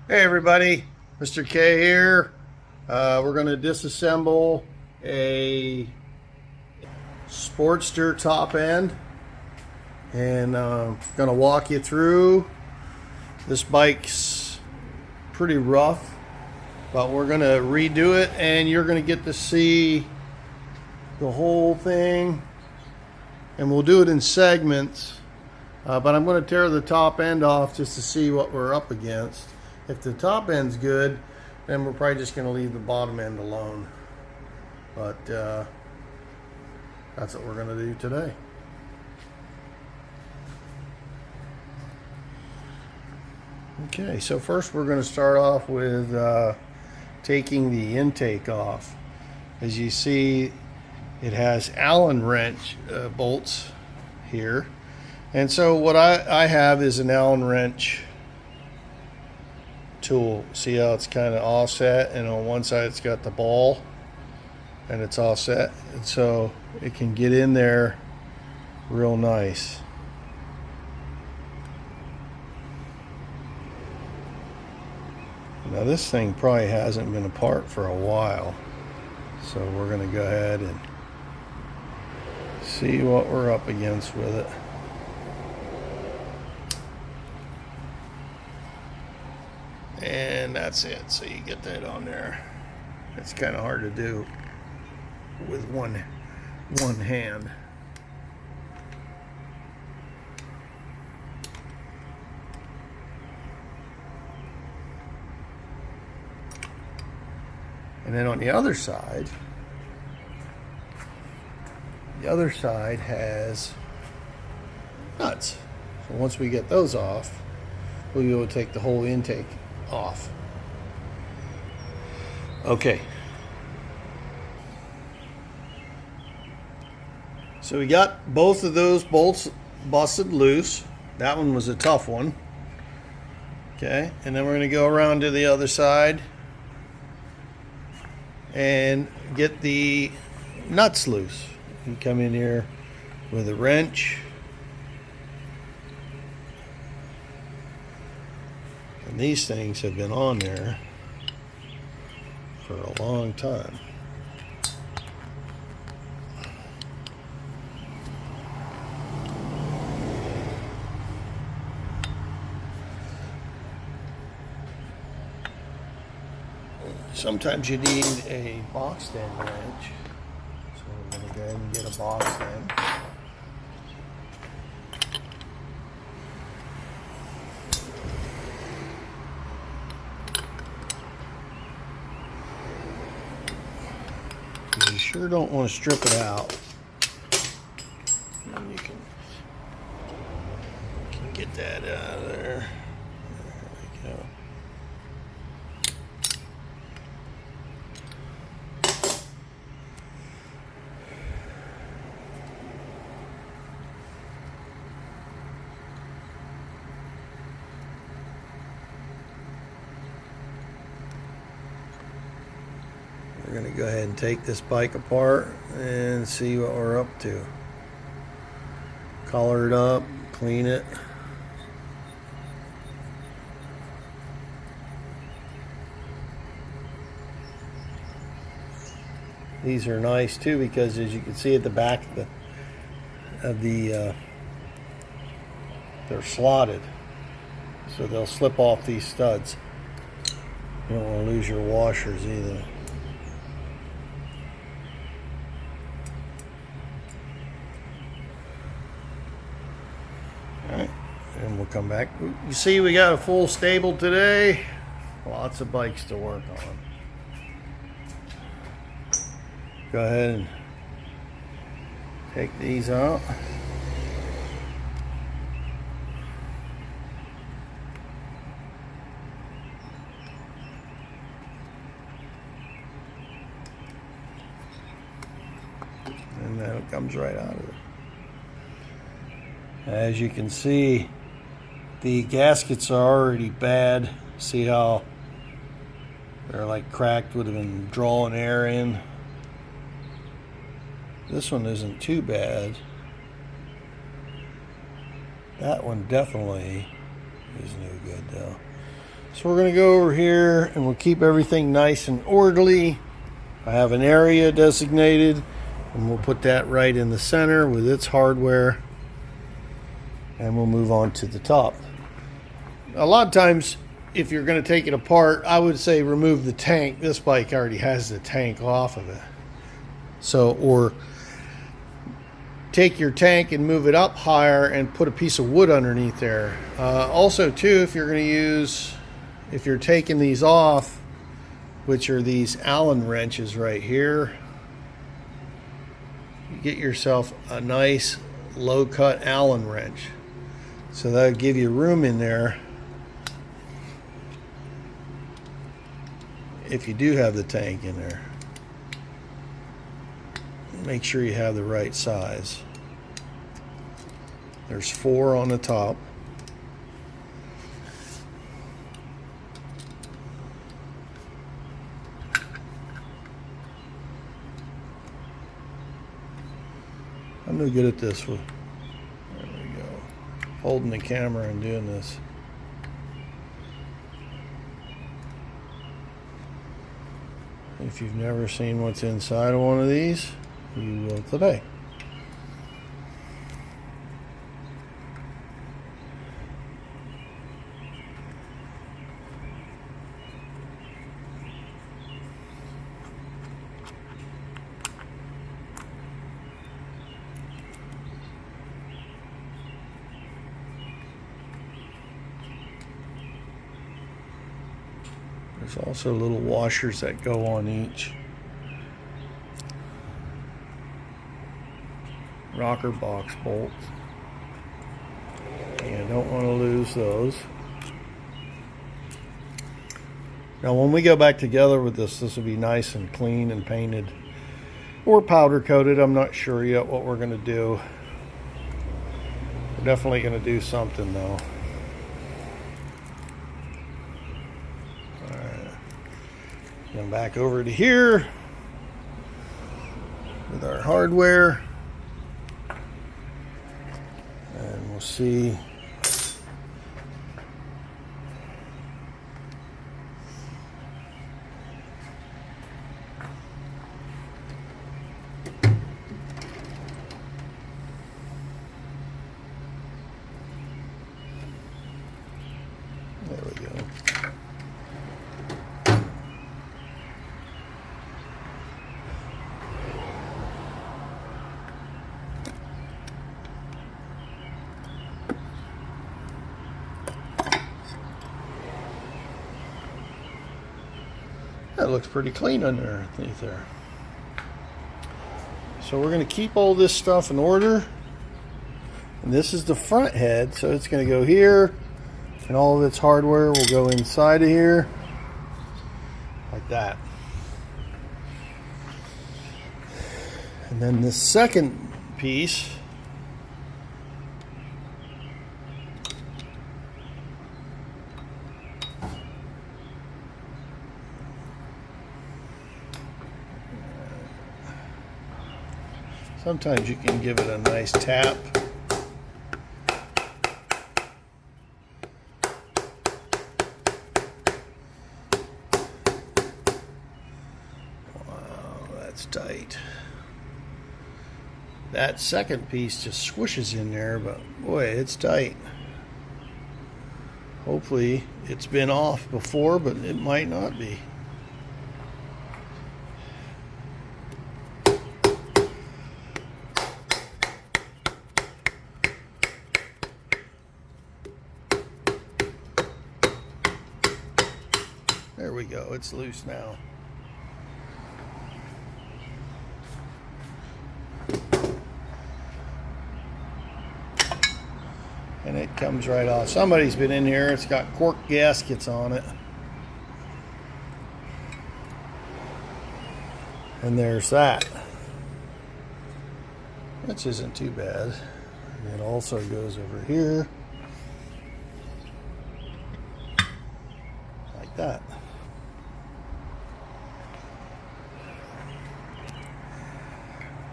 Hey everybody, Mr. K here. We're going to disassemble a Sportster top end and going to walk you through. This bike's pretty rough, but we're going to redo it and you're going to get to see the whole thing, and we'll do it in segments, but I'm going to tear the top end off just to see what we're up against. If the top end's good, then we're probably just going to leave the bottom end alone. But that's what we're going to do today. Okay, so first we're going to start off with taking the intake off. As you see, it has Allen wrench bolts here. And so what I have is an Allen wrench tool. See how it's kind of offset, and on one side it's got the ball and it's offset, and so it can get in there real nice. Now this thing probably hasn't been apart for a while, so we're going to go ahead and see what we're up against with it. And that's it, so you get that on there. It's kind of hard to do with one hand. And then on the other side has nuts. So once we get those off, we'll be able to take the whole intake off. Okay. So we got both of those bolts busted loose. That one was a tough one. Okay, and then we're going to go around to the other side and get the nuts loose. You come in here with a wrench. And these things have been on there for a long time. Sometimes you need a box end wrench. So we're going to go ahead and get a box end. You sure don't want to strip it out. And you can get that out of there. There we go. We're going to go ahead and take this bike apart and see what we're up to. Color it up, clean it. These are nice too, because as you can see at the back of the they're slotted, so they'll slip off these studs. You don't want to lose your washers either. Alright, and we'll come back. You see, we got a full stable today. Lots of bikes to work on. Go ahead and take these out. And then it comes right out of it. As you can see, the gaskets are already bad. See how they're like cracked, would have been drawing air in. This one isn't too bad. That one definitely is no good though. So we're going to go over here and we'll keep everything nice and orderly. I have an area designated and we'll put that right in the center with its hardware, and we'll move on to the top. A lot of times if you're going to take it apart, I would say remove the tank. This bike already has the tank off of it. So, or take your tank and move it up higher and put a piece of wood underneath there. Also too, if you're going to use, if you're taking these off, which are these Allen wrenches right here, you get yourself a nice low cut Allen wrench. So that'll give you room in there if you do have the tank in there. Make sure you have the right size. There's 4 on the top. I'm no good at this one. There we go. Holding the camera and doing this. If you've never seen what's inside of one of these, you will today. There's also little washers that go on each. Rocker box bolts. You don't want to lose those. Now when we go back together with this, this will be nice and clean and painted or powder coated. I'm not sure yet what we're going to do. We're definitely going to do something though. Alright. Come back over to here with our hardware. And we'll see. There we go. That looks pretty clean underneath there. So we're going to keep all this stuff in order. And this is the front head, so it's going to go here. And all of its hardware will go inside of here. Like that. And then this second piece sometimes you can give it a nice tap. Wow, that's tight. That second piece just squishes in there, but boy, it's tight. Hopefully it's been off before, but it might not be. There we go, it's loose now. And it comes right off. Somebody's been in here, it's got cork gaskets on it. And there's that. Which isn't too bad. And it also goes over here. Like that.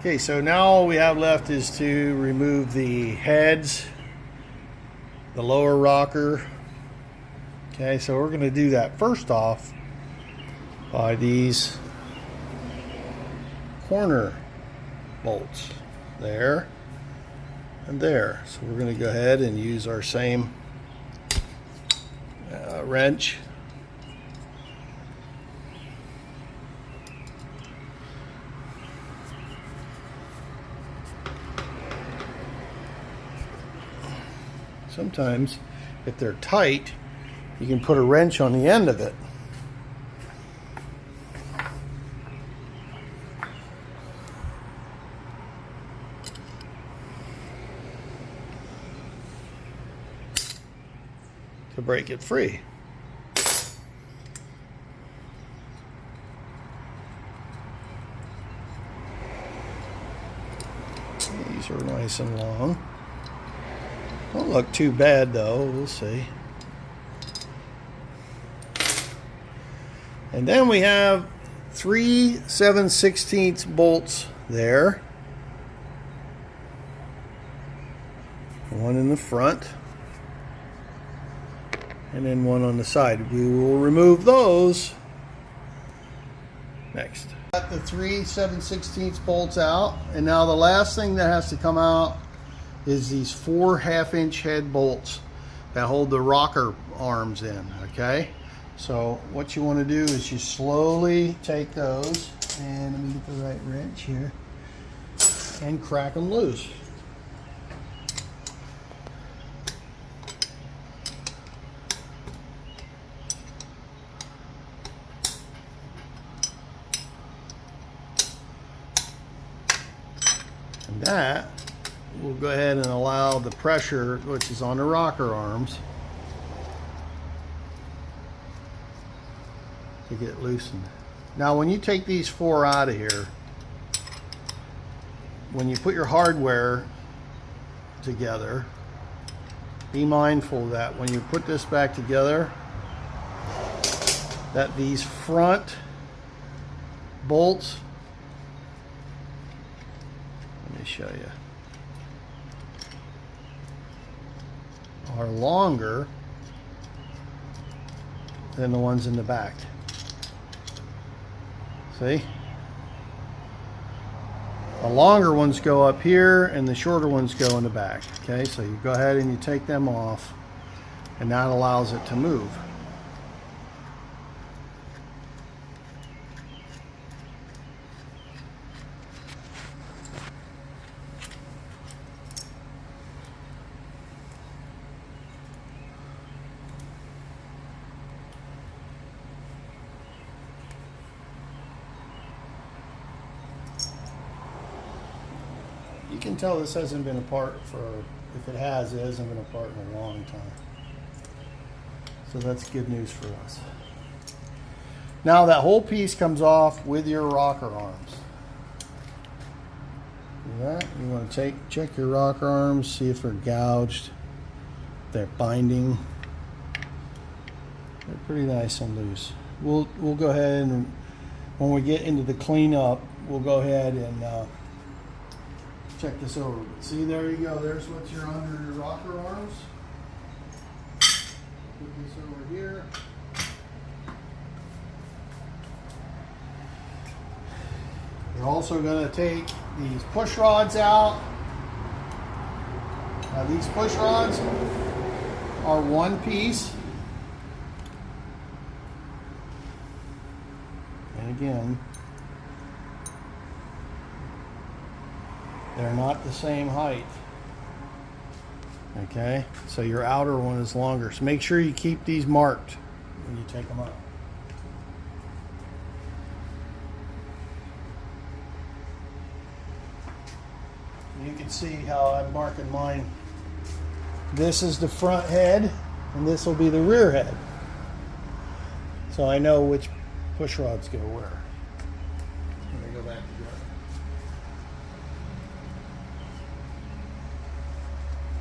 Okay, so now all we have left is to remove the heads, the lower rocker, Okay, so we're going to do that first off by these corner bolts there and there. So we're going to go ahead and use our same wrench. Sometimes if they're tight, you can put a wrench on the end of it. To break it free. These are nice and long. Don't look too bad though, we'll see. And then we have 3 7/16 bolts there. One in the front. And then one on the side. We will remove those next. Got the 3 7/16 bolts out. And now the last thing that has to come out is these 4 1/2-inch head bolts that hold the rocker arms in, okay? So what you want to do is you slowly take those, and let me get the right wrench here, and crack them loose. And that will go ahead and allow the pressure, which is on the rocker arms, to get loosened. Now when you take these 4 out of here, when you put your hardware together, be mindful that when you put this back together, that these front bolts, let me show you, are longer than the ones in the back. See? The longer ones go up here and the shorter ones go in the back. Okay, so you go ahead and you take them off, and that allows it to move. You can tell this hasn't been apart for, if it has, it hasn't been apart in a long time. So that's good news for us. Now that whole piece comes off with your rocker arms. Do that. You want to check your rocker arms, see if they're gouged, they're binding. They're pretty nice and loose. We'll go ahead and when we get into the cleanup, we'll go ahead and check this over. See, there you go. There's what you're under your rocker arms. Put this over here. We're also going to take these push rods out. Now these push rods are one piece. And again, they're not the same height. Okay, so your outer one is longer. So make sure you keep these marked when you take them out. You can see how I'm marking mine. This is the front head, and this will be the rear head. So I know which push rods go where. Let me go back together.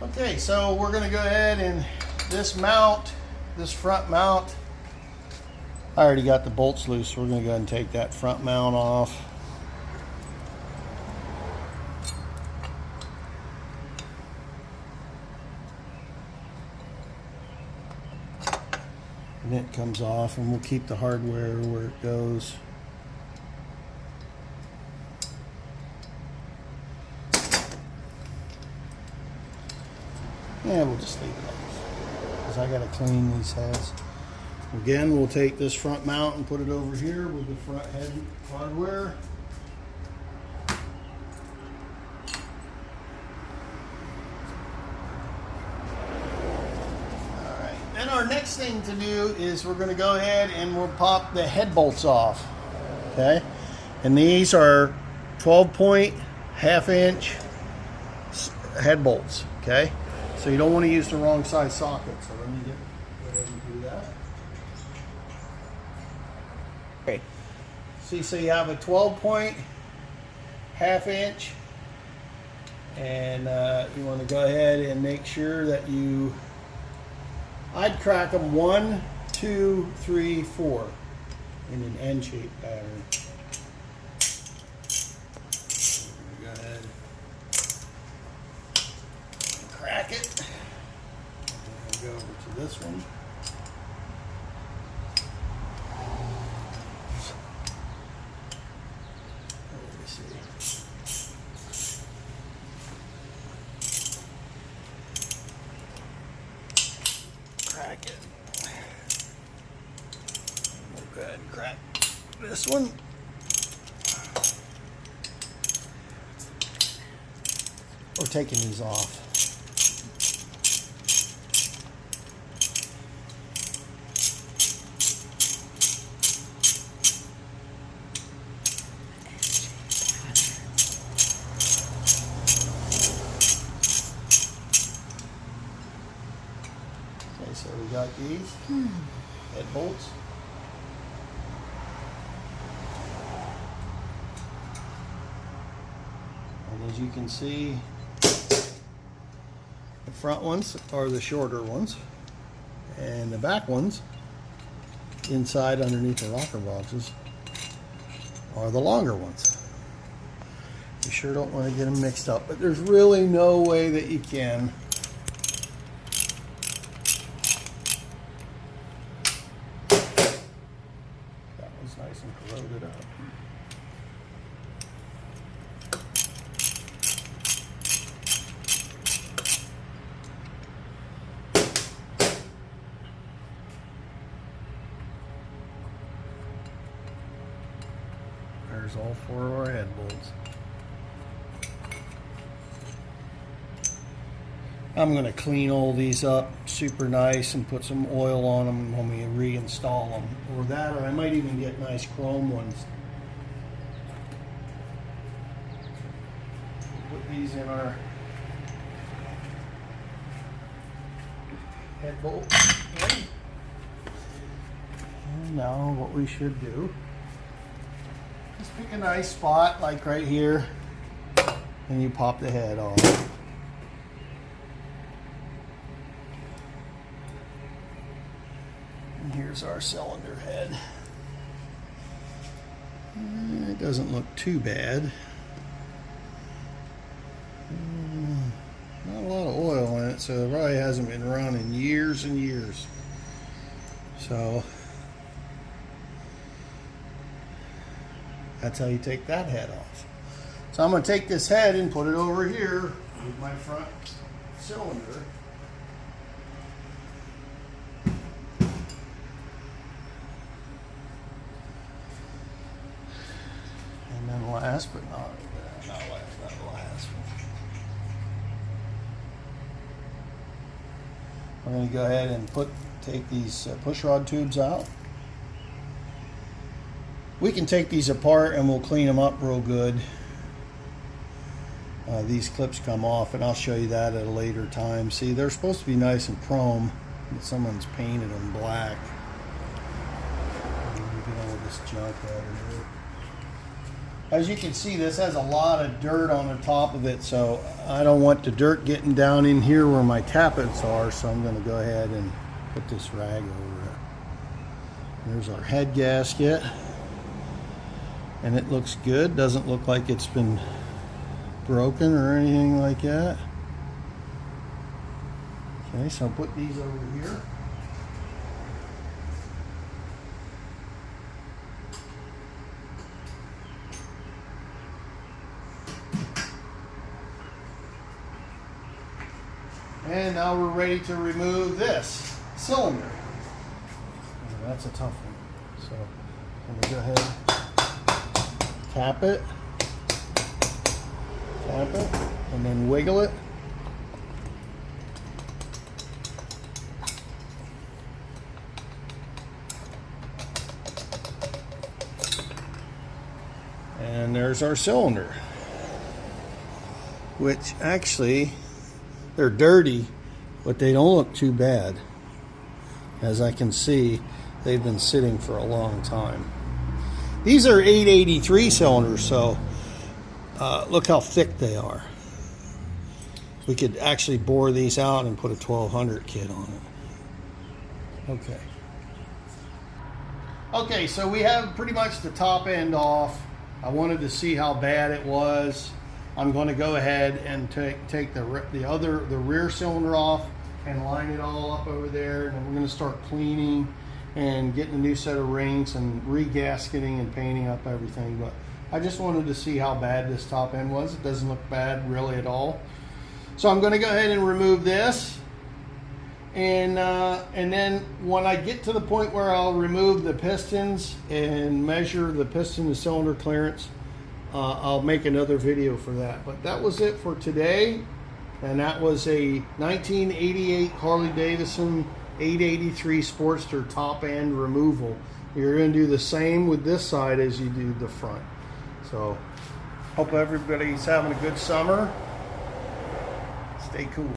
Okay, so we're going to go ahead and this mount, this front mount, I already got the bolts loose, so we're going to go ahead and take that front mount off. and it comes off, and we'll keep the hardware where it goes. Yeah, we'll just leave it off because I gotta clean these heads. Again, we'll take this front mount and put it over here with the front head hardware. Alright, then our next thing to do is we're going to go ahead and we'll pop the head bolts off. Okay, and these are 12-point, half-inch head bolts. Okay, so you don't want to use the wrong size socket. So let me go ahead and do that. Okay. See, so you have a 12-point, half-inch, and you want to go ahead and make sure that I'd crack them 1, 2, 3, 4 in an N-shaped pattern. Go ahead and crack it. And go over to this one. Crack it. We'll go ahead and crack this one. We're taking these off. Okay, so we got these head bolts. And as you can see, the front ones are the shorter ones, and the back ones, inside underneath the rocker boxes, are the longer ones. You sure don't want to get them mixed up, but there's really no way that you can. That one's nice and corroded up. There's all 4 of our head bolts. I'm going to clean all these up super nice and put some oil on them when we reinstall them. Or that, or I might even get nice chrome ones. Put these in our head bolt. And now what we should do, just pick a nice spot like right here, and you pop the head off. And here's our cylinder head. It doesn't look too bad. Not a lot of oil in it, so it probably hasn't been run in years and years. So that's how you take that head off. So I'm going to take this head and put it over here with my front cylinder. And then last but not last, I'm going to go ahead and take these push rod tubes out. We can take these apart and we'll clean them up real good. These clips come off, and I'll show you that at a later time. See, they're supposed to be nice and chrome, but someone's painted them black. Get all this junk out of here. As you can see, this has a lot of dirt on the top of it, so I don't want the dirt getting down in here where my tappets are, so I'm going to go ahead and put this rag over it. There's our head gasket. And it looks good. Doesn't look like it's been broken or anything like that. Okay, so I'll put these over here. And now we're ready to remove this cylinder. That's a tough one. So I'm going to go ahead, tap it, and then wiggle it. And there's our cylinder, which actually, they're dirty, but they don't look too bad. As I can see, they've been sitting for a long time. These are 883 cylinders, so look how thick they are. We could actually bore these out and put a 1200 kit on it. Okay, so we have pretty much the top end off. I wanted to see how bad it was. I'm going to go ahead and take the rear cylinder off and line it all up over there, and then we're going to start cleaning and getting a new set of rings and re-gasketing and painting up everything. But I just wanted to see how bad this top end was. It doesn't look bad really at all. So I'm going to go ahead and remove this, and then when I get to the point where I'll remove the pistons and measure the piston to cylinder clearance, I'll make another video for that. But that was it for today, and that was a 1988 Harley Davidson 883 Sportster top end removal. You're going to do the same with this side as you do the front. So hope everybody's having a good summer. Stay cool.